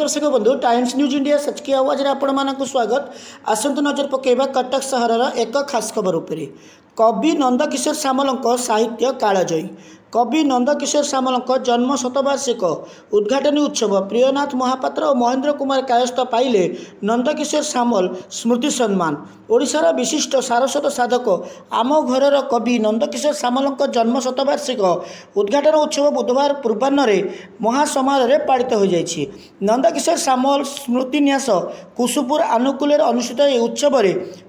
दर्शक बंधु times news India सचकी आवाज आपण मानक स्वागत। आसंतु नजर पकेबा कटक सहरर एक खास खबर उपरे। कवि नंदकिशोर सामल साहित्य कालजयी कवि नंदकिशोर सामल जन्म शतवार्षिक उद्घाटनी उत्सव प्रियनाथ महापात्र और महेंद्र कुमार कायस्थ पाइले नंदकिशोर सामल स्मृति सम्मान। ओडिशार विशिष्ट सारस्वत साधक आम घरर कवि नंदकिशोर सामल जन्म शतवार्षिक उद्घाटन उत्सव बुधवार पूर्वाह्न महासमारोह पालित हो जाइछि। नंदकिशोर सामल स्मृति न्यास कुसुपुर आनुकूल अनुष्ठित यह उत्सव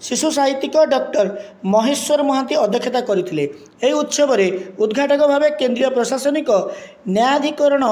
शिशु साहित्यिक डॉक्टर महेश्वर महांती अध्यक्षता करथिले। एही उत्सव उद्घाटक भाव केंद्रीय प्रशासनिक न्यायाधिकरण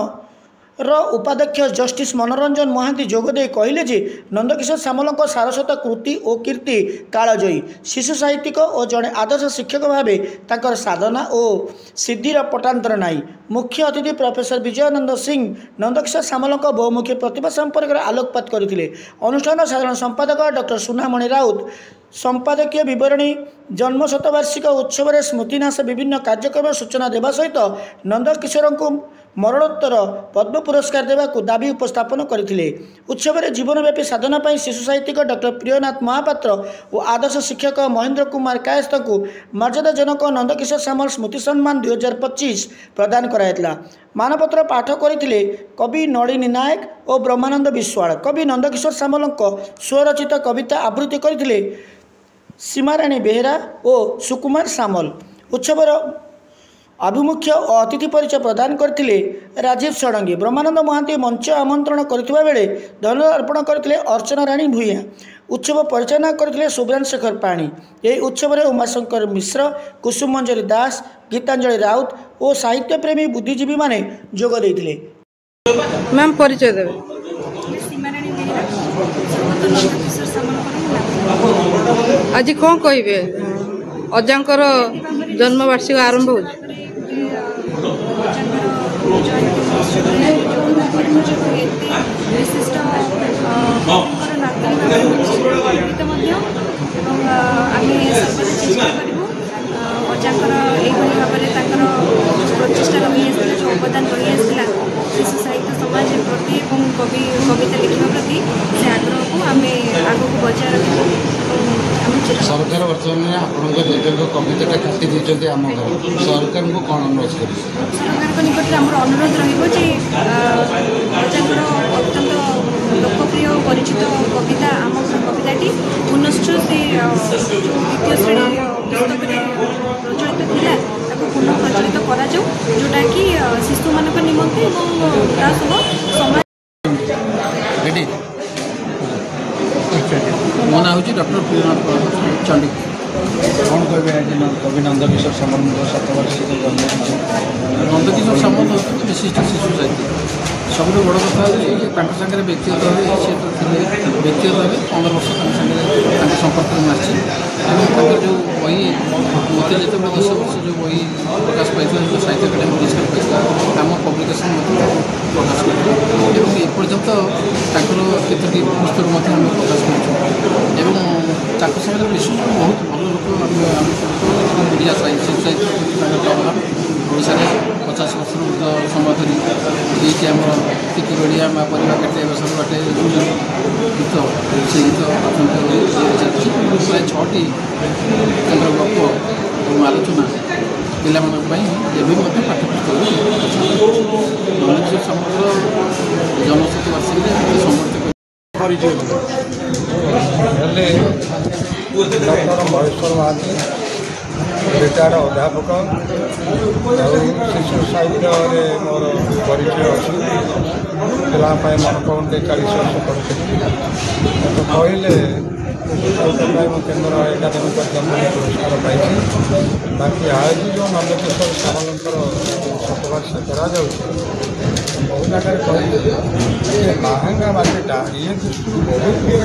उपाध्यक्ष जस्टिस मनोरंजन महांती जोगदे कहले जे नंदकिशोर सामल सारस्वत कृति और कीर्ति कालजयी शिशु साहित्यिक और जड़े आदर्श शिक्षक भावे तांकर साधना और सिद्धिर पटांतर नाई। मुख्य अतिथि प्रोफेसर विजयानंद सिंह नंदकिशोर सामल बहुमुखी प्रतिभा संपर्क में आलोकपात करथिले। अनुष्ठान साधारण संपादक डॉक्टर सुनामणि राउत संपादकीय विवरणी जन्म शतवार्षिक उत्सव में स्मृतिनाश विभिन्न कार्यक्रम सूचना देवा सहित नंदकिशोर को मरणोत्तर पद्म पुरस्कार देवा दाबी उपस्थापन करथिले। उत्सव में जीवनव्यापी साधना पर शिशु साहित्यिक डॉक्टर प्रियनाथ महापात्र और आदर्श शिक्षक महेंद्र कुमार कायस्थ को मर्यादाजनक नंदकिशोर सामल स्मृति सम्मान 2025 प्रदान कराइला। मानपत्र पाठ करथिले कवि नलिनी नायक और ब्रह्मानंद विश्वाल। कवि नंदकिशोर सामल स्वरचित कविता आवृत्ति करथिले सीमाराणी बेहेरा और सुकुमार सामल। उत्सवर आभिमुख्य और अतिथि परिचय प्रदान करथिले राजीव षडंगी। ब्रह्मानंद महांती मंच आमंत्रण करथिबा बेले धन्यवाद अर्पण करथिले अर्चना राणी भूया। उत्सव परिचालना करथिले सुब्रान शेखर पाणी। यही उत्सव में उमाशंकर मिश्र कुसुम मंजरी दास गीतांजलि राउत और साहित्य प्रेमी बुद्धिजीवी माने जोग देथिले। मैम परिचय देवे। आज कौन कहे अजांकर जन्मवार्षिक आरंभ हो प्रचेषा रही जो अवदान रही शिशु साहित्य समाज प्रति कविता लिखा प्रति से आग्रह को आम आग को बजाय रखू। सरकार बर्तमान आपको कविता काटी देते आम घर सरकार को कौन अनुरोध कर सरकार निकट में आम अनुरोध रही अत्यंत लोकप्रिय परिचित कविता आम कविताटी पुनश्च द्वितीय श्रेणी पुस्तक प्रचलित था पुनः प्रचलित करा जोटा कि शिशु मान निमंते समय मो ना हूँ डॉक्टर प्रियनाथ चंडी। कौन कहे आज कवि नंदकिशोर सामल शतवार्षिक जन्म नंदकिशोर सामल होती विशिष्ट शिशु साहित्य सबुठ बड़ कथा सागर व्यक्तिगत भाव सी तो व्यक्तिगत भाव 15 वर्ष सागर संपर्क में आसी जो बही मत जो 10 वर्ष जो बही प्रकाश पाई जो साहित्य एकाडेमी पुरस्कार पाई आम पब्लिकेसन प्रकाश कर एपर्यंत केतोटी पुस्तक प्रकाश कर समय विश्व बहुत भल लोक मीडिया शिशु साहित्य ओडिशा 50 वर्ष समय धरी ये आम टिकी गढ़िया माँ परिवार केटे सब बाटे गीत से गीत प्राय 6टी केन्द्र गप और आलोचना पिला पाठ्यपुस्तक नंदकिशोर सामल जन्मशतवार्षिक समर्थित डॉक्टर महेश्वर महांती रिटायर्ड अध्यापक शिशु साहित्य मोर परिचय अच्छी पाई मनपवंते 40 वर्ष पढ़ी तो कहले केन्द्र एकाडेमी जन्म पुरस्कार पाई। बाकी आज जो नंदकिशोर सामल शतवार्षिक करा बहुत जगह कहले महंगा मार्केटा ये दृष्टि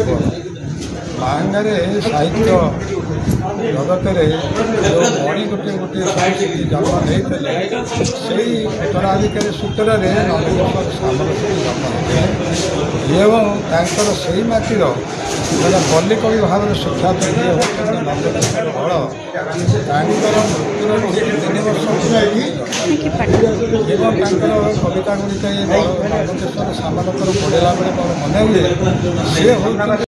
बहुत मांगारे साहित्य ଜଗତରେ ଯେଉଁ ମଣି ଗୋଟିଏ ଗୋଟିଏ ସଂସ୍କୃତି ଜନ୍ମ ନେଇଥିଲେ ସେଇ ଉତ୍ତରାଧିକାରୀ ସୂତ୍ରରେ ନନ୍ଦକିଶୋର ସାମଲ ଜନ୍ମ ହୋଇଥିଲେ ଏବଂ ତାଙ୍କର ସେଇ ମାଟିର ଜଣେ ବଲ୍ଲୀ କବି ଭାବରେ ସୁଖ୍ୟାତ ଯିଏ ହେଉଛନ୍ତି ନନ୍ଦକିଶୋର ହଳ ତାଙ୍କର ମୃତ୍ୟୁର 3 ବର୍ଷ ଏବଂ ତାଙ୍କର କବିତା ଗୁଡ଼ିକ ଏ ନନ୍ଦକିଶୋର ସାମଲଙ୍କର ପଢ଼ିଲା ବେଳେ ମୋର ମନେ ହୁଏ ସିଏ ହେଉଛନ୍ତି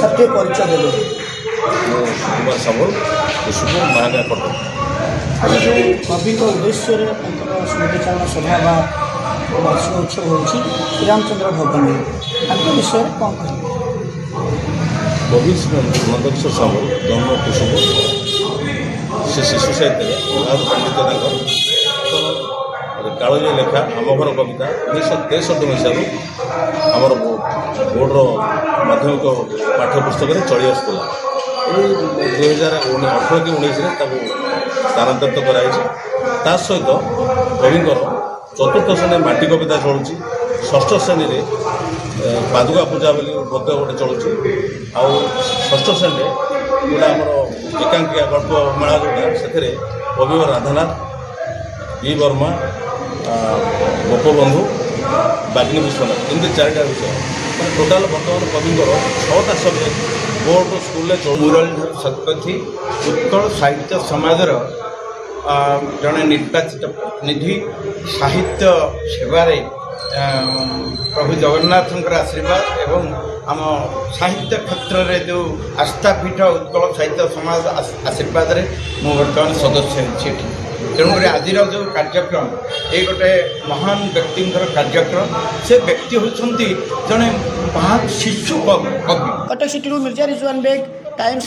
सत्य परिचय देवे कुमार सामल कुसुम महागा कटक आज जो कवि उद्देश्य स्मृतिचारण सभा वार्षिक उत्सव हो श्रीरामचंद्र भवन विषय कौन कह कवि नंदकिशोर सामल जन्म कुसुम से शिशु साहित्य पंडित कालज लेखा आम घर कविता 1963 मसीह आमर बोर्डर माध्यमिक पाठ्यपुस्तक चली आसूला 2018 कि 19 स्थानांतरित कराई सहित कविंकर चतुर्थ श्रेणी माटी कविता चलुची षष्ठ श्रेणी में पादुका पूजा बोली गद्य गोटे चलुची षष्ठ श्रेणी गोटे आमर एकांकिया गल्प मेला जोटा से कवि राधानाथ बी वर्मा गोपबंधु बाग्नी विश्वनाथ एमती 4टा विषय टोटाल बर्तमान कविंकर 6टा subject board school Muralidhar Satapathy उत्कल साहित्य समाजर जड़े निर्वाचित प्रतिनिधि साहित्य सेवारे प्रभु जगन्नाथंकर आशीर्वाद एवं आम साहित्य क्षेत्र में जो आस्थापीठ उत्कल साहित्य समाज आशीर्वाद मु बर्तमान सदस्य होती तेणुक आज जो कार्यक्रम ये गोटे महान व्यक्ति कार्यक्रम से व्यक्ति होती जड़े महान शिशु कवि कटक सिटी मिर्जा रिजवान बेग टाइम्स।